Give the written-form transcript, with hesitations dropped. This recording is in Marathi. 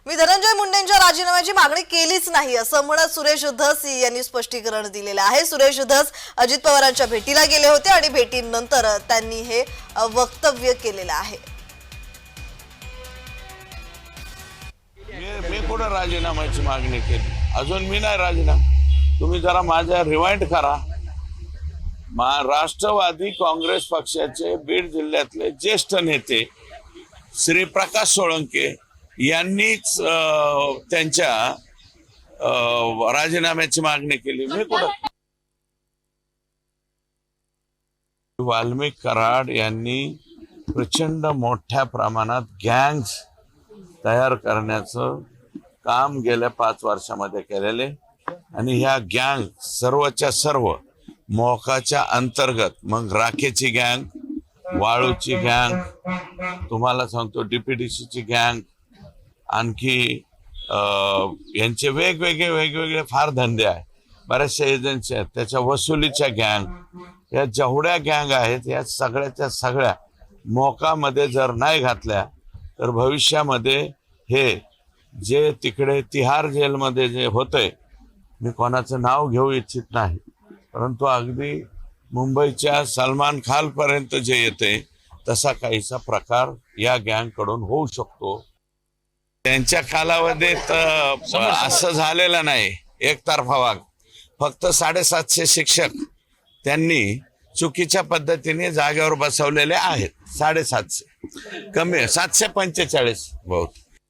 मी धनंजय मुंडेंच्या राजीनाम्याची मागणी केलीच नाही असं म्हणत सुरेश धस यांनी स्पष्टीकरण दिलेलं आहे। सुरेश धस अजित पवारांच्या भेटीला गेले होते आणि भेटीनंतर त्यांनी हे वक्तव्य केलेलं आहे। मी कुठे राजीनाम्याची मागणी केली? अजून मी नाही राजीनामा। तुम्ही जरा माझ्या रिवाइंड करा। राष्ट्रवादी काँग्रेस पक्षाचे बीड जिल्ह्यातले ज्येष्ठ नेते श्री प्रकाश सोळंके यांनीच त्यांच्या राजीनाम्याची मागणी केली। मी कुठं? वाल्मिक कराड यांनी प्रचंड मोठ्या प्रमाणात गँग्स तयार करण्याचं काम गेल्या 5 वर्षामध्ये केलेले आणि ह्या गँग सर्वच्या सर्व मोकाच्या अंतर्गत, मग राखेची गँग, वाळूची गँग, तुम्हाला सांगतो डीपीडीसीची गँग, आणखी यांचे वेगवेगळे फार धंदे आहे, बऱ्याचशा एजन्सी आहेत, त्याच्या वसुलीच्या गँग, या जेवढ्या गँग आहेत या सगळ्याच्या सगळ्या मोकामध्ये जर नाही घातल्या तर भविष्यामध्ये हे जे तिकडे तिहार जेलमध्ये जे होतंय, मी कोणाचं नाव घेऊ इच्छित नाही, परंतु अगदी मुंबईच्या सलमान खान पर्यंत जे येते तसा काहीसा प्रकार या गँग कडून होऊ शकतो। त्यांच्या कालावधीत असं झालेलं नाही एकतर्फा वाग। फक्त 750 शिक्षक त्यांनी चुकीच्या पद्धतीने जागेवर बसवलेले आहेत। 750 कमी 745 बहुत।